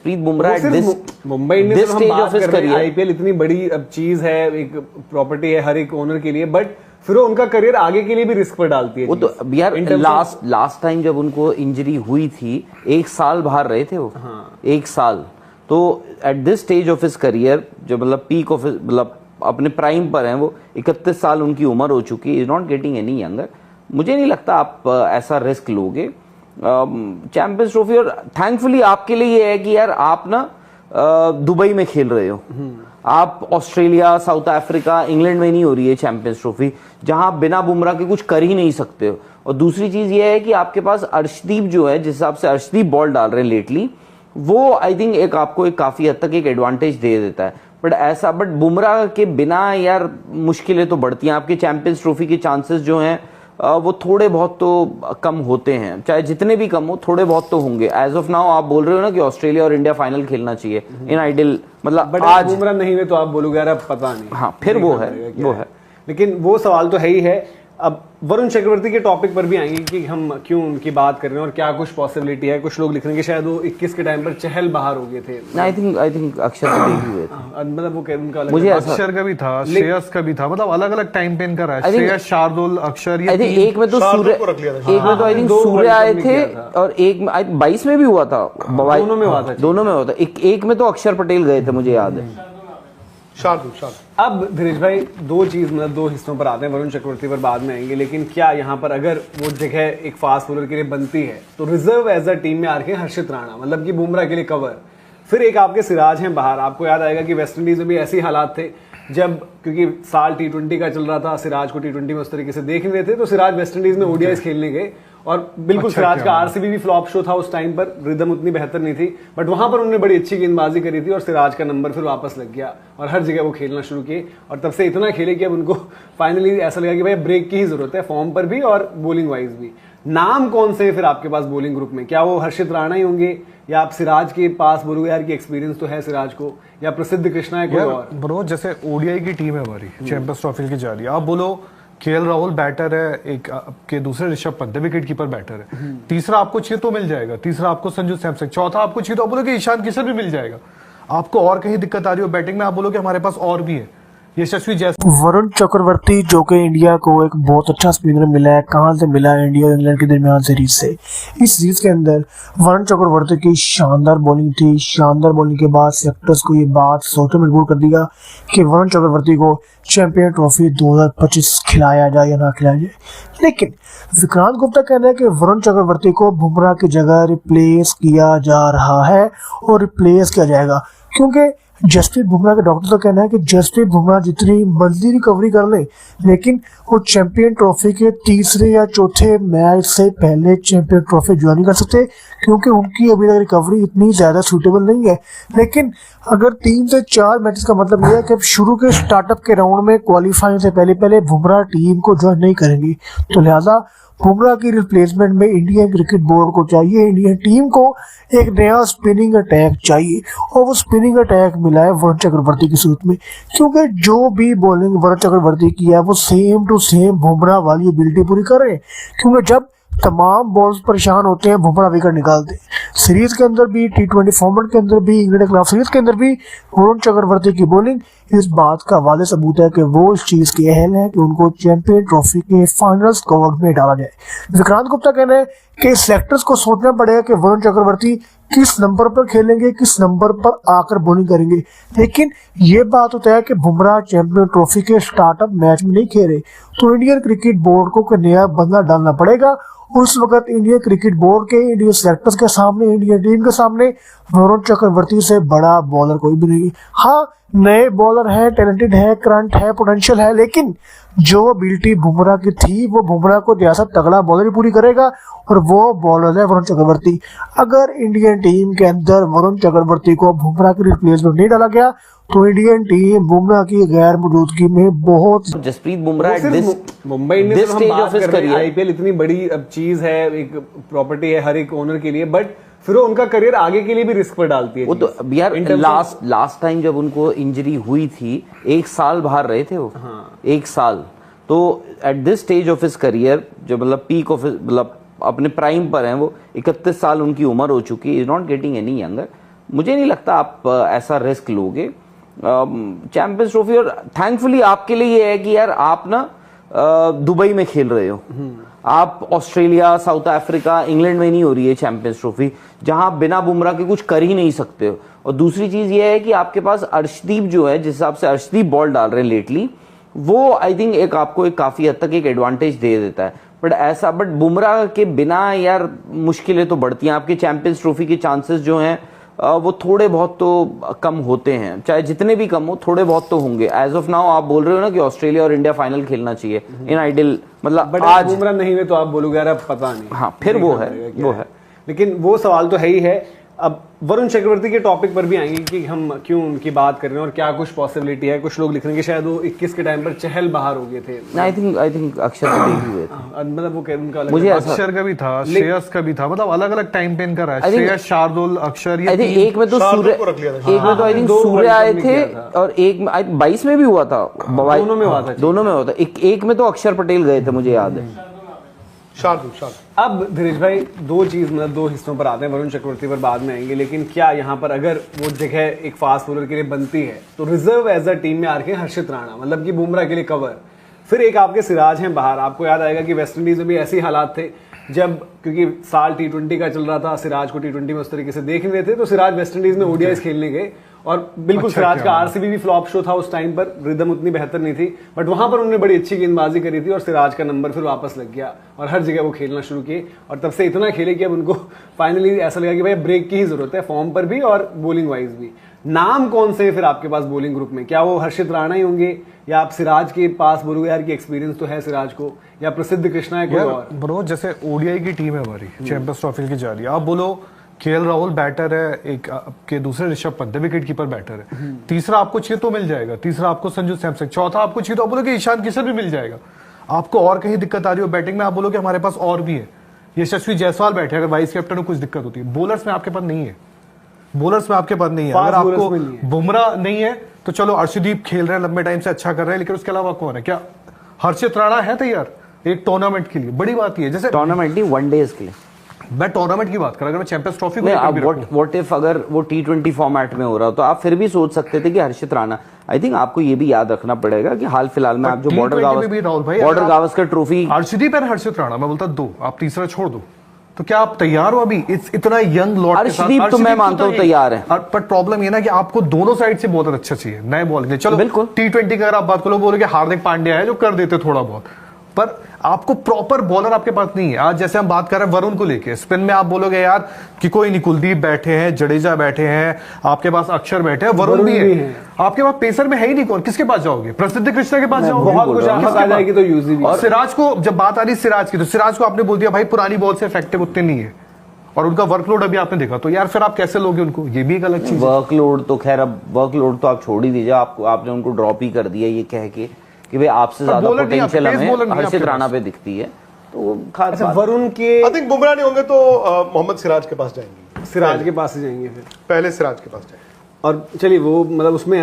Jasprit Bumrah at this Mumbai Indians this हम stage बात of his कर रहे हैं, career। आईपीएल इतनी बड़ी अब चीज है, एक प्रॉपर्टी है हर एक ओनर के लिए, बट फिर वो उनका करियर आगे के लिए भी रिस्क पर डालती है। वो तो यार लास्ट टाइम जब उनको इंजरी हुई थी 1 साल बाहर रहे थे वो। हाँ। 1 साल तो at this stage of his career जो मतलब पीक ऑफ मतलब अपने प्राइम पर हैं, वो 31 साल उनकी उम्र हो चुकी, is not getting any younger. मुझे नहीं लगता आप ऐसा रिस्क लोगे चैंपियंस ट्रॉफी। और थैंकफुली आपके लिए ये है कि यार आप ना दुबई में खेल रहे हो, आप ऑस्ट्रेलिया, साउथ अफ्रीका, इंग्लैंड में नहीं हो रही है चैंपियंस ट्रॉफी, जहां आप बिना बुमराह के कुछ कर ही नहीं सकते हो। और दूसरी चीज ये है कि आपके पास अर्शदीप जो है, जिस हिसाब से अर्शदीप बॉल डाल रहे हैं लेटली, वो आई थिंक एक आपको एक काफी हद तक एक एडवांटेज दे देता है। बट बुमराह के बिना यार मुश्किलें तो बढ़ती हैं। आपके चैंपियंस ट्रॉफी के चांसेस जो हैं वो थोड़े बहुत तो कम होते हैं, चाहे जितने भी कम हो थोड़े बहुत तो होंगे। एज ऑफ नाउ आप बोल रहे हो ना कि ऑस्ट्रेलिया और इंडिया फाइनल खेलना चाहिए इन आइडियल, मतलब बट आज बुमराह नहीं हुए तो आप बोलोगे यार अब पता नहीं। हाँ, फिर वो है। लेकिन वो सवाल तो है ही है। अब वरुण चक्रवर्ती के टॉपिक पर भी आएंगे कि हम क्यों उनकी बात कर रहे हैं और क्या कुछ पॉसिबिलिटी है। कुछ लोग लिख रहे हैं कि शायद वो 21 के टाइम पर चहल बाहर हो गए थे। आई थिंक अक्षर तो नहीं हुए थे, मतलब वो उनका मुझे अक्षर का भी था, श्रेयस का भी था, मतलब अलग अलग टाइम पे इनका रहा है। श्रेयस, शार्दुल, अक्षर, ये एक में तो सूर्य, एक में तो आई थिंक सूर्य आए थे और एक में 22 में भी हुआ था, दोनों में हुआ था। एक में तो अक्षर पटेल गए थे, मुझे याद है। अब धीरेश भाई दो हिस्सों पर आते हैं, वरुण चक्रवर्ती पर बाद में आएंगे। लेकिन क्या यहाँ पर अगर वो जगह एक फास्ट बॉलर के लिए बनती है तो रिजर्व एज अ टीम में आ रखे हैं हर्षित राणा, मतलब कि बुमराह के लिए कवर। फिर एक आपके सिराज हैं बाहर। आपको याद आएगा कि वेस्ट इंडीज में भी ऐसे हालात थे जब, क्योंकि साल T20 का चल रहा था, सिराज को T20 में उस तरीके से देख नहीं रहे थे, तो सिराज वेस्ट इंडीज में ओडीआईज खेलने गए और बिल्कुल सिराज का आरसीबी भी फ्लॉप शो था उस टाइम पर, रिदम उतनी बेहतर नहीं थी, बट वहां पर उन्होंने बड़ी अच्छी गेंदबाजी करी थी और सिराज का नंबर फिर वापस लग गया और हर जगह वो खेलना शुरू किए। और तब से इतना खेले कि अब उनको फाइनली ऐसा लगा कि भाई ब्रेक की ही जरूरत है, फॉर्म पर भी और बॉलिंग वाइज भी। नाम कौन से फिर आपके पास बॉलिंग ग्रुप में? क्या वो हर्षित राणा ही होंगे, या आप सिराज के पास बोलोगे यार की एक्सपीरियंस तो है सिराज को, या प्रसिद्ध कृष्णा है कोई और? ब्रो जैसे ओडीआई की टीम है हमारी, चैंपियंस ट्रॉफी की जा रही है, आप बोलो केएल राहुल बैटर है, एक आपके दूसरे ऋषभ पंत है विकेट कीपर बैटर है, तीसरा आपको चाहिए तो मिल जाएगा, तीसरा आपको संजू सैमसन, चौथा आपको चाहिए तो आप बोलोगे ईशान किशन भी मिल जाएगा। आपको और कहीं दिक्कत आ रही हो बैटिंग में, आप बोलोगे हमारे पास और भी है, यशस्वी जयसवाल। वरुण चक्रवर्ती जो कि इंडिया को एक बहुत अच्छा स्पिनर मिला है, कहाँ से मिला है? इंडिया और इंग्लैंड के दरमियान सीरीज से। इस सीरीज के अंदर वरुण चक्रवर्ती की शानदार बॉलिंग थी। शानदार बॉलिंग के बाद सेलेक्टर्स को ये बात सोचने में मजबूर कर दिया कि वरुण चक्रवर्ती को चैंपियन ट्रॉफी 2025 खिलाया जाए या ना खिलाया जाए। लेकिन विक्रांत गुप्ता कहना है कि वरुण चक्रवर्ती को बुमराह की जगह रिप्लेस किया जा रहा है और रिप्लेस किया जाएगा, क्योंकि जसप्रीत बुमराह के डॉक्टर तो कहना है कि जसप्रीत बुमराह जितनी मर्जी रिकवरी कर ले, लेकिन वो चैंपियन ट्रॉफी के तीसरे या चौथे मैच से पहले चैंपियन ट्रॉफी ज्वाइन नहीं कर सकते, क्योंकि उनकी अभी तक रिकवरी इतनी ज्यादा सूटेबल नहीं है। लेकिन अगर 3 से 4 मैचेस का मतलब यह है कि शुरू के स्टार्टअप के राउंड में क्वालिफाइंग से पहले बुमराह टीम को ज्वाइन नहीं करेंगी, तो लिहाजा बुमराह की रिप्लेसमेंट में इंडियन क्रिकेट बोर्ड को चाहिए, इंडियन टीम को एक नया स्पिनिंग अटैक चाहिए, और वो स्पिनिंग अटैक मिला है वरुण चक्रवर्ती की सूरत में। क्योंकि जो भी बॉलिंग वरुण चक्रवर्ती की है वो सेम टू सेम बुमराह वाली एबिलिटी पूरी कर रहे हैं, क्योंकि जब तमाम बॉल्स परेशान होते हैं बुमराह विकेट निकालते हैं। सीरीज के अंदर भी, T20 फॉर्मेट के अंदर भी, इंग्लैंड के खिलाफ सीरीज के अंदर भी वरुण चक्रवर्ती की बॉलिंग इस बात का वाले सबूत है कि वो इस चीज के अहल है कि उनको चैंपियन ट्रॉफी के फाइनल स्क्वाड में डाला जाए। विक्रांत गुप्ता कहना है कि सेलेक्टर्स को सोचना पड़ेगा कि वरुण चक्रवर्ती किस नंबर पर खेलेंगे, किस नंबर पर आकर बॉलिंग करेंगे। लेकिन ये बात होता है कि बुमराह चैंपियन ट्रॉफी के स्टार्टअप मैच में नहीं खेले, तो इंडियन क्रिकेट बोर्ड को नया बंदा डालना पड़ेगा। उस वक्त इंडियन क्रिकेट बोर्ड के, इंडियन सेलेक्टर्स के सामने, इंडियन टीम के सामने वरुण चक्रवर्ती से बड़ा बॉलर कोई भी नहीं। हाँ, नए बॉलर है, टैलेंटेड है, करंट है, पोटेंशियल है, लेकिन जो एबिलिटी बुमराह की थी वो बुमराह को जैसा तगड़ा बॉलर ही पूरी करेगा, और वो बॉलर है वरुण चक्रवर्ती। अगर इंडियन टीम के अंदर वरुण चक्रवर्ती को बुमराह की रिप्लेसमेंट नहीं डाला गया तो इंडियन टीम बुमराह की गैर मौजूदगी में बहुत। Jasprit Bumrah at this Mumbai Indians stage of his career, IPL इतनी बड़ी अब चीज है, एक प्रॉपर्टी है हर एक ओनर के लिए, बट फिर वो उनका करियर आगे के लिए भी रिस्क पर डालती है। वो तो यार लास्ट टाइम जब उनको इंजरी हुई थी 1 साल बाहर रहे थे वो। हाँ। 1 साल तो at this stage of his career जो मतलब पीक ऑफ मतलब अपने प्राइम पर हैं, वो 31 साल उनकी उम्र हो चुकी, is not getting any younger. मुझे नहीं लगता आप ऐसा रिस्क लोगे चैंपियंस ट्रॉफी। और थैंकफुली आपके लिए ये है कि यार आप ना दुबई में खेल रहे हो, आप ऑस्ट्रेलिया, साउथ अफ्रीका, इंग्लैंड में नहीं हो रही है चैंपियंस ट्रॉफी, जहां आप बिना बुमराह के कुछ कर ही नहीं सकते हो। और दूसरी चीज ये है कि आपके पास अर्शदीप जो है, जिस हिसाब से अर्शदीप बॉल डाल रहे हैं लेटली, वो आई थिंक एक आपको एक काफी हद तक एक एडवांटेज दे देता है। बट बुमराह के बिना यार मुश्किलें तो बढ़ती हैं। आपके चैंपियंस ट्रॉफी के चांसेस जो हैं वो थोड़े बहुत तो कम होते हैं, चाहे जितने भी कम हो थोड़े बहुत तो होंगे। एज ऑफ नाउ आप बोल रहे हो ना कि ऑस्ट्रेलिया और इंडिया फाइनल खेलना चाहिए इन आइडियल, मतलब बट आज बुमराह नहीं हुए तो आप बोलोगे यार अब पता नहीं। हाँ, फिर नहीं वो पता है, रहेगा क्या वो है। लेकिन वो सवाल तो है ही है। अब वरुण चक्रवर्ती के टॉपिक पर भी आएंगे कि हम क्यों उनकी बात कर रहे हैं और क्या कुछ पॉसिबिलिटी है। कुछ लोग लिख रहे हैं कि शायद वो 21 के टाइम पर चहल बाहर हो गए थे। आई थिंक अक्षर पटेल हुए थे, मतलब वो उनका मुझे ऐसा अक्षर का भी था, श्रेयस का भी था, मतलब अलग अलग टाइम पे इनका रहा है। I think- श्रेयस, शार्दुल, अक्षर, ये आई थिंक तीन- एक में तो शार्दुल सूर्य, को रख लिया था। एक में तो आई थिंक दो सूर्य वर्ल्ड आए कप में थे किया था। और एक में 22 में भी हुआ था, दोनों में हुआ था। दोनों में हुआ था। एक में तो अक्षर पटेल गए थे, मुझे याद है। शार्दुल अब धीरेश भाई दो चीज मतलब दो हिस्सों पर आते हैं, वरुण चक्रवर्ती पर बाद में आएंगे। लेकिन क्या यहाँ पर अगर वो जगह एक फास्ट बॉलर के लिए बनती है तो रिजर्व एज अ टीम में आ रखे हैं हर्षित राणा, मतलब कि बुमराह के लिए कवर। फिर एक आपके सिराज हैं बाहर। आपको याद आएगा कि वेस्ट इंडीज में भी ऐसे ही हालात थे जब, क्योंकि साल T20 का चल रहा था, सिराज को T20 में उस तरीके से देख नहीं रहे थे, तो सिराज वेस्ट इंडीज में ओडीआईज खेलने गए और बिल्कुल अच्छा सिराज का क्या आरसीबी भी फ्लॉप शो था उस टाइम पर, रिदम उतनी बेहतर नहीं थी, बट वहां पर उन्होंने बड़ी अच्छी गेंदबाजी करी थी और सिराज का नंबर फिर वापस लग गया और हर जगह वो खेलना शुरू किए और तब से इतना खेले कि अब उनको फाइनली ऐसा लगा कि भाई ब्रेक की ही जरूरत है, फॉर्म पर भी और बॉलिंग वाइज भी। नाम कौन से फिर आपके पास बॉलिंग ग्रुप में? क्या वो हर्षित राणा ही होंगे या आप सिराज के पास बोलोगे यार कि एक्सपीरियंस तो है सिराज को, या प्रसिद्ध कृष्णा है कोई यार और? ब्रो, जैसे ओडीआई की टीम है हमारी, चैंपियंस ट्रॉफी की जा रही है, आप बोलो केएल राहुल बैटर है, एक आपके दूसरे ऋषभ पंत है, विकेट कीपर बैटर है, तीसरा आपको चाहिए तो मिल जाएगा, तीसरा आपको संजू सैमसन, चौथा आपको चाहिए तो आप बोलोगे ईशान किशन भी मिल जाएगा। आपको और कहीं दिक्कत आ रही हो बैटिंग में, आप बोलोगे हमारे पास और भी है, यशस्वी जायसवाल बैठे, अगर वाइस कैप्टन को कुछ दिक्कत होती है। बॉलर्स में आपके पास नहीं है, बॉलर्स में आपके पास नहीं है। अगर Fast bowlers आपको में नहीं है। बुमराह नहीं है तो चलो अर्शदीप खेल रहे हैं, लंबे टाइम से अच्छा कर रहे हैं, लेकिन उसके अलावा कौन है? क्या हर्षित राणा है तैयार एक टूर्नामेंट के लिए? बड़ी बात ये, जैसे टूर्नामेंट नहीं, वनडेज के लिए। मैं टूर्नामेंट की बात कर, अगर मैं चैंपियंस ट्रॉफी व्हाट इफ अगर वो T20 फॉर्मेट में हो रहा तो आप फिर भी सोच सकते थे कि हर्षित राणा। आई थिंक आपको ये भी याद रखना पड़ेगा कि हाल फिलहाल में आप जो T20 में भी राहुल भाई, बॉर्डर अगर आप- गावस्कर ट्रॉफी, अर्शदीप और हर्षित राणा, मैं बोलता दो, आप तीसरा छोड़ दो, तो क्या आप तैयार हो अभी इतना यंग लॉट के साथ? अर्शदीप तो मैं मानता हूं तैयार है, बट प्रॉब्लम ये ना कि आपको दोनों साइड से बहुत अच्छा चाहिए नए बॉल के। चलो बिल्कुल। T20 की अगर आप बात करो, बोलोगे हार्दिक पांड्या है जो कर देते थोड़ा बहुत, पर आपको प्रॉपर बॉलर आपके पास नहीं है। आज जैसे हम बात कर रहे हैं वरुण को लेके, स्पिन में आप बोलोगे यार कि कोई नहीं, कुलदीप बैठे हैं, जडेजा बैठे हैं, आपके पास अक्षर बैठे हैं, वरुण भी है, आपके पास पेसर में है ही नहीं कौन, किसके पास जाओगे? प्रसिद्ध कृष्णा के पास जाओगे? बहुत कुछ आफत आ जाएगी तो यूजी भी। और सिराज को जब बात आ रही सिराज की, तो सिराज को आपने बोल दिया भाई पुरानी बॉल से इफेक्टिव उतने नहीं है और उनका वर्कलोड अभी आपने देखा, तो यार फिर आप कैसे लोगे उनको? ये भी एक अलग चीज है। वर्कलोड तो खैर, अब वर्कलोड तो आप छोड़ ही दीजिए, आपने उनको ड्रॉप ही कर दिया ये कह के कि भाई आपसे ज्यादा bowler नहीं, पोटेंशियल pace bowler हमें नहीं हर्षित आपके राणा पास। पे दिखती है, तो खास अच्छा, बात। वरुण के आई थिंक बुमराह नहीं होंगे तो मोहम्मद सिराज के पास जाएंगे, सिराज के पास ही जाएंगे फिर, पहले सिराज के पास जाएंगे। और चलिए वो मतलब उसमें